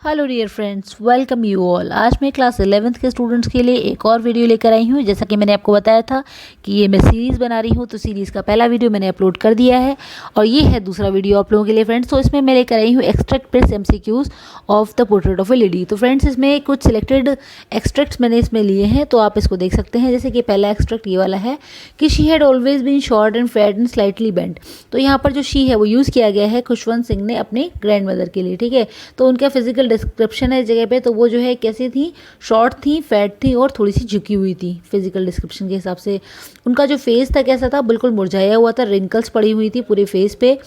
Hello dear friends, welcome you all. आज मैं class 11th के स्टूडेंट्स के लिए एक और वीडियो लेकर आई हूँ। जैसा कि मैंने आपको बताया था कि ये मैं सीरीज़ बना रही हूँ, तो सीरीज़ का पहला वीडियो मैंने अपलोड कर दिया है और ये है दूसरा वीडियो आप लोगों के लिए फ्रेंड्स। तो इसमें मैं लेकर आई हूँ extract plus MCQs of the portrait of A lady. तो फ्रेंड्स इसमें कुछ सिलेक्टेड एक्सट्रैक्ट्स मैंने इसमें लिए हैं, तो आप इसको देख सकते हैं। जैसे कि पहला एक्सट्रैक्ट ये वाला है कि she had always been short and fat and slightly bent. तो यहाँ पर जो शी है वो यूज़ किया गया है खुशवंत सिंह ने अपने ग्रैंड मदर के लिए, ठीक है। तो उनका फिजिकल डिस्क्रिप्शन है जगह पे, तो वो जो है कैसी थी, शॉर्ट थी, फैट थी और थोड़ी सी झुकी हुई थी। फिजिकल डिस्क्रिप्शन के हिसाब से उनका जो फेस था कैसा था, बिल्कुल मुरझाया हुआ था, रिंकल्स पड़ी हुई थी पूरे फेस पे।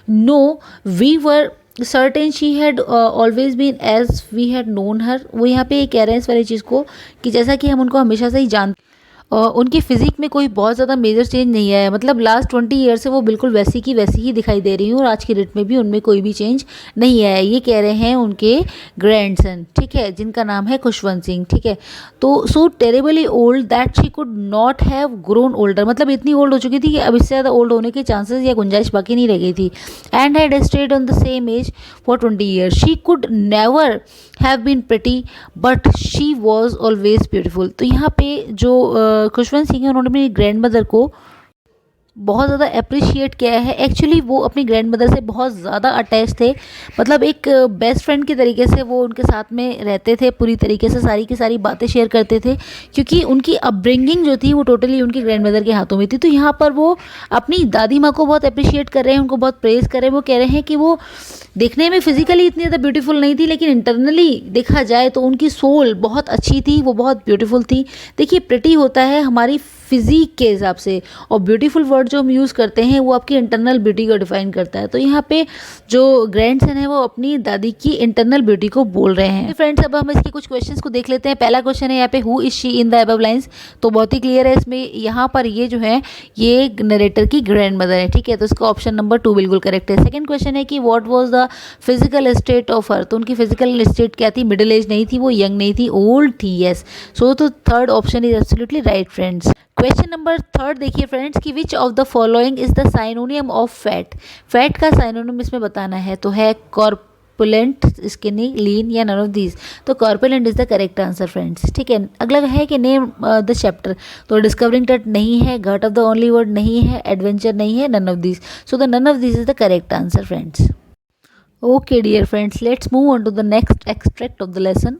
No we were certain she had always been as we had known her. वो यहाँ पे कह रहे हैं इस वाली चीज़ को कि जैसा कि हम उनको हमेशा से ही जानते, उनकी फिजिक में कोई बहुत ज़्यादा मेजर चेंज नहीं आया। मतलब लास्ट 20 ईयर से वो बिल्कुल वैसी की वैसी ही दिखाई दे रही हूँ और आज की डेट में भी उनमें कोई भी चेंज नहीं आया। ये कह रहे हैं उनके ग्रैंडसन, ठीक है, जिनका नाम है खुशवंत सिंह, ठीक है। तो so terribly old that she could not have grown older. मतलब इतनी ओल्ड हो चुकी थी कि अब इससे ज़्यादा ओल्ड होने के चांसेस या गुंजाइश बाकी नहीं रह गई थी। And had stayed on the same age for 20 year. She could never have been pretty but she was always beautiful. तो यहाँ पे जो खुशवंत सिंह है उन्होंने अपनी ग्रैंड मदर को बहुत ज़्यादा अप्रिशिएट किया है। एक्चुअली वो अपनी ग्रैंड मदर से बहुत ज़्यादा अटैच थे। मतलब एक बेस्ट फ्रेंड के तरीके से वो उनके साथ में रहते थे, पूरी तरीके से सारी की सारी बातें शेयर करते थे, क्योंकि उनकी अपब्रिंगिंग जो थी वो टोटली उनकी ग्रैंड मदर के हाथों में थी। तो यहाँ पर वो अपनी दादी माँ को बहुत अप्रिशिएट कर रहे हैं, उनको बहुत प्रेज़ कर रहे हैं। वो कह रहे हैं कि वो देखने में फिजिकली इतनी ज़्यादा ब्यूटीफुल नहीं थी, लेकिन इंटरनली देखा जाए तो उनकी सोल बहुत अच्छी थी, वो बहुत ब्यूटीफुल थी। देखिए, प्रिटी होता है हमारी फिजिक के हिसाब से, और ब्यूटीफुल वर्ड जो हम यूज़ करते हैं वो आपकी इंटरनल ब्यूटी को डिफाइन करता है। तो यहाँ पे जो ग्रैंडसन है वो अपनी दादी की इंटरनल ब्यूटी को बोल रहे हैं। फ्रेंड्स, अब हम इसके कुछ क्वेश्चंस को देख लेते हैं। पहला क्वेश्चन है यहाँ पे, who is she in the above lines. तो बहुत ही क्लियर है इसमें, यहाँ पर ये जो है ये नरेटर की ग्रैंड मदर है, ठीक है। तो इसका ऑप्शन नंबर 2 बिल्कुल करेक्ट है। सेकंड क्वेश्चन है कि what was the physical state of her. तो उनकी फिजिकल स्टेट क्या थी, मिडिल एज नहीं थी, वो यंग नहीं थी, ओल्ड थी, यस। सो तो third option is absolutely right friends. Question number 3 देखिए फ्रेंड्स कि which of the following is the synonym of fat. Fat का साइनोनियम इसमें बताना है, तो है कॉर्पुलेंट, स्किनी, लीन या नन ऑफ दीज। तो corpulent is the correct answer friends, ठीक है। अगला है कि नेम द चैप्टर। तो डिस्कवरिंग टट नहीं है, घाट ऑफ द ओनली वर्ड नहीं है, एडवेंचर नहीं है, none of these. So the none of these is the correct answer friends. Okay dear friends, let's move on to the next extract of the lesson.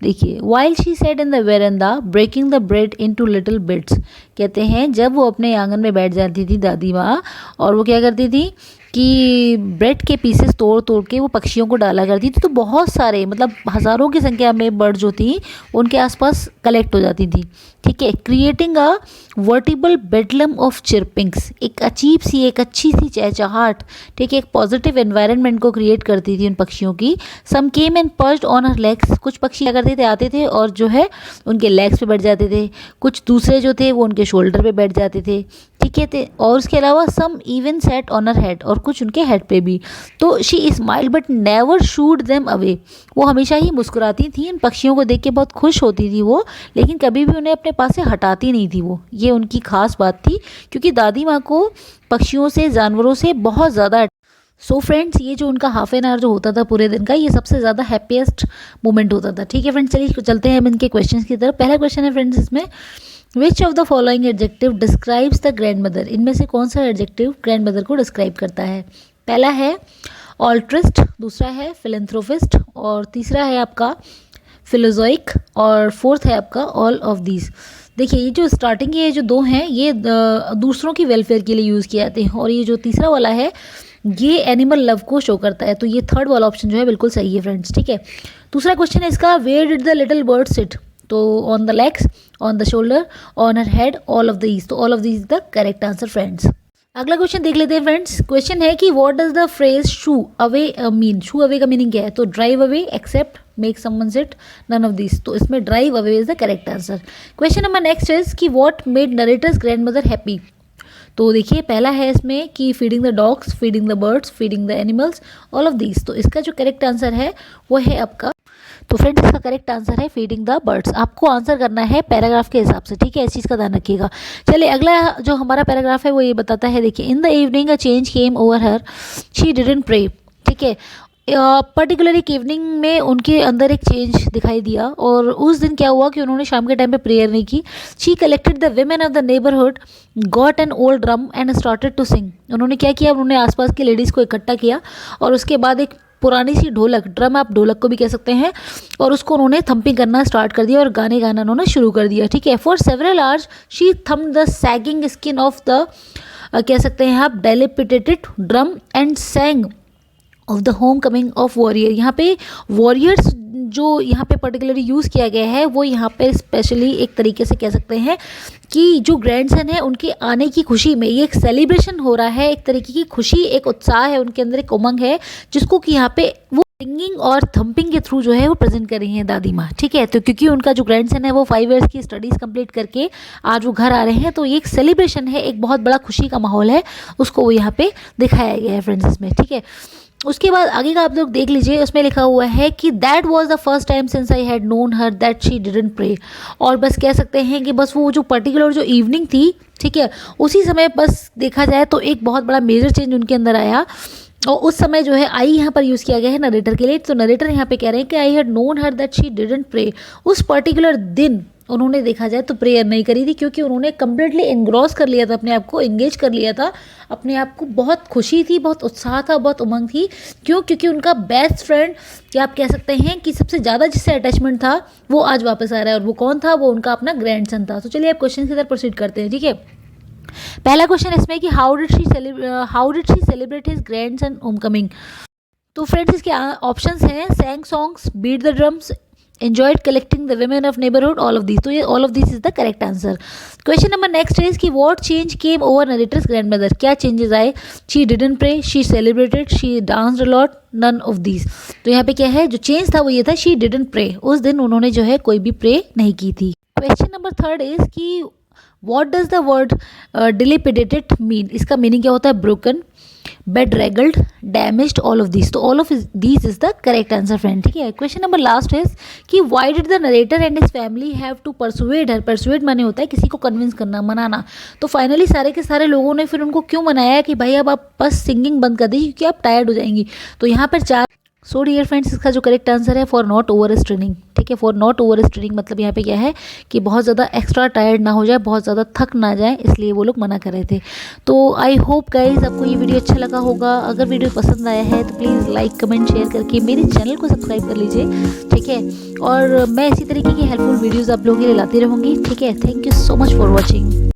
देखिए, while she said in the veranda breaking the bread into little bits. कहते हैं जब वो अपने आंगन में बैठ जाती थी दादी माँ, और वो क्या करती थी कि ब्रेड के पीसेस तोड़ तोड़ के वो पक्षियों को डाला करती थी। तो बहुत सारे, मतलब हज़ारों की संख्या में बर्ड जो थी उनके आसपास कलेक्ट हो जाती थी, ठीक है। Creating a veritable bedlam of chirpings. एक अजीब सी, एक अच्छी सी चहचहाट, ठीक है, एक पॉजिटिव एनवायरनमेंट को क्रिएट करती थी उन पक्षियों की। Some came and perched on her legs. कुछ पक्षी क्या करते थे, आते थे और जो है उनके लेग्स पे बैठ जाते थे। कुछ दूसरे जो थे वो उनके शोल्डर पे बैठ जाते थे, ठीक है। और उसके अलावा some even sat on her head, और कुछ उनके हेड पे भी। तो she smiled but never shooed them away. वो हमेशा ही मुस्कुराती थी, इन पक्षियों को देख के बहुत खुश होती थी वो, लेकिन कभी भी उन्हें अपने पास से हटाती नहीं थी वो। ये उनकी खास बात थी, क्योंकि दादी माँ को पक्षियों से, जानवरों से बहुत ज़्यादा। सो फ्रेंड्स, ये जो उनका हाफ एन आवर जो होता था पूरे दिन का, ये सबसे ज़्यादा हैप्पीएस्ट मोमेंट होता था, ठीक है फ्रेंड्स। चलिए चलते हैं हम इनके क्वेश्चन की तरफ। पहला क्वेश्चन है फ्रेंड्स इसमें, which of the following adjective describes the grand mother. इनमें से कौन सा एडजेक्टिव ग्रैंड मदर को डिस्क्राइब करता है। पहला है ऑल्ट्रिस्ट, दूसरा है फिलेंथ्रोपिस्ट, और तीसरा है आपका फिलोजोइक, और फोर्थ है आपका ऑल ऑफ दीज। देखिए, ये जो स्टार्टिंग के जो दो हैं ये दूसरों की वेलफेयर के लिए यूज़ किए जाते हैं, और ये जो तीसरा वाला है ये एनिमल लव को शो करता है। तो ये थर्ड वाला ऑप्शन जो है बिल्कुल सही है फ्रेंड्स, ठीक है। दूसरा क्वेश्चन है इसका, where did the little bird sit. तो on the legs, on the shoulder, on her head, all of these. तो all of these is the correct answer friends. अगला क्वेश्चन देख लेते हैं फ्रेंड्स। क्वेश्चन है कि what does the phrase shoo away mean. Shoo away का meaning क्या है, तो drive away, accept, make someone sit, none of this. तो इसमें drive away is the correct answer. Question number next is कि what made narrator's grandmother happy. तो देखिए, पहला है इसमें कि feeding the dogs, feeding the birds, feeding the animals, all of these. तो इसका जो करेक्ट आंसर है वो है आपका, तो फ्रेंड्स इसका करेक्ट आंसर है फीडिंग द बर्ड्स। आपको आंसर करना है पैराग्राफ के हिसाब से, ठीक है, इस चीज़ का ध्यान रखिएगा। चलिए अगला जो हमारा पैराग्राफ है वो ये बताता है, देखिए, in the evening a change came over her, she didn't pray, ठीक है। पर्टिकुलर एक इवनिंग में उनके अंदर एक चेंज दिखाई दिया और उस दिन क्या हुआ कि उन्होंने शाम के टाइम पे प्रेयर नहीं की। She collected the women of the neighbourhood, got an old drum and started to sing. उन्होंने क्या किया, उन्होंने आसपास की लेडीज़ को इकट्ठा किया और उसके बाद एक पुरानी सी ढोलक, ड्रम आप ढोलक को भी कह सकते हैं, और उसको उन्होंने थम्पिंग करना स्टार्ट कर दिया और गाने गाना उन्होंने शुरू कर दिया। ठीक है, for several hours she thumped the sagging skin of the कह सकते हैं आप dilapidated drum and sang of the homecoming of warrior. यहाँ पे वॉरियर्स जो यहाँ पे पर्टिकुलरली यूज़ किया गया है वो यहाँ पे स्पेशली एक तरीके से कह सकते हैं कि जो ग्रैंडसन है उनके आने की खुशी में ये एक सेलिब्रेशन हो रहा है, एक तरीके की खुशी, एक उत्साह है उनके अंदर, एक उमंग है जिसको कि यहाँ पे वो सिंगिंग और थम्पिंग के थ्रू जो है वो प्रेजेंट कर रही हैं दादी माँ। ठीक है, तो क्योंकि उनका जो ग्रैंडसन है वो 5 इयर्स की स्टडीज़ कंप्लीट करके आज वो घर आ रहे हैं, तो ये एक सेलिब्रेशन है, एक बहुत बड़ा खुशी का माहौल है, उसको वो यहाँ पे दिखाया गया है फ्रेंड्स इसमें। ठीक है, उसके बाद आगे का आप लोग देख लीजिए, उसमें लिखा हुआ है कि that was the first time since I had known her that she didn't pray. और बस कह सकते हैं कि बस वो जो पर्टिकुलर जो इवनिंग थी, ठीक है, उसी समय बस देखा जाए तो एक बहुत बड़ा मेजर चेंज उनके अंदर आया। और उस समय जो है आई यहाँ पर यूज़ किया गया है नरेटर के लिए। तो नरेटर यहाँ पे कह रहे हैं कि I had known her that she didn't pray. उस पर्टिकुलर दिन उन्होंने देखा जाए तो प्रेयर नहीं करी थी, क्योंकि उन्होंने कम्प्लीटली एनग्रॉस कर लिया था अपने आप को, एंगेज कर लिया था अपने आप को। बहुत खुशी थी, बहुत उत्साह था, बहुत उमंग थी। क्यों? क्योंकि उनका बेस्ट फ्रेंड या आप कह सकते हैं कि सबसे ज़्यादा जिससे अटैचमेंट था वो आज वापस आ रहा है, और वो कौन था? वो उनका अपना ग्रैंडसन था। तो चलिए आप क्वेश्चन की तरफ प्रोसीड करते हैं। ठीक है, पहला क्वेश्चन इसमें कि how did she celebrate his grandson homecoming. तो फ्रेंड्स इसके ऑप्शंस हैं sang songs, beat the drums, enjoyed collecting the women of neighborhood, all of these. तो ये all of these is the correct answer. Question number next is कि what change came over narrator's grandmother? क्या changes आए? She didn't pray, she celebrated, she danced a lot, none of these. तो यहाँ पे क्या है, जो change था वो ये था she didn't pray. उस दिन उन्होंने जो है कोई भी pray नहीं की थी. Question number third is कि what does the word dilapidated mean? इसका meaning क्या होता है? broken, bedraggled, damaged, all of these. तो all of these is the correct answer friend. ठीक है, क्वेश्चन नंबर लास्ट है कि why did the narrator and his family have to persuade her? persuade माने होता है किसी को कन्विंस करना, मनाना। तो फाइनली सारे के सारे लोगों ने फिर उनको क्यों मनाया कि भाई अब आप बस सिंगिंग बंद कर दीजिए क्योंकि आप टायर्ड हो जाएंगी। तो यहाँ पर 4। सो डियर फ्रेंड्स इसका जो करेक्ट आंसर है फॉर नॉट ओवर स्ट्रेनिंग। ठीक है, फॉर नॉट ओवर स्ट्रेनिंग मतलब यहाँ पे क्या है कि बहुत ज़्यादा एक्स्ट्रा टायर्ड ना हो जाए, बहुत ज़्यादा थक ना जाए, इसलिए वो लोग मना कर रहे थे। तो आई होप गाइज आपको ये वीडियो अच्छा लगा होगा। अगर वीडियो पसंद आया है तो प्लीज़ लाइक कमेंट शेयर करके मेरे चैनल को सब्सक्राइब कर लीजिए। ठीक है, और मैं इसी तरीके की हेल्पफुल वीडियोज़ आप लोगों के लिए लाती रहूँगी। ठीक है, thank you so much for watching.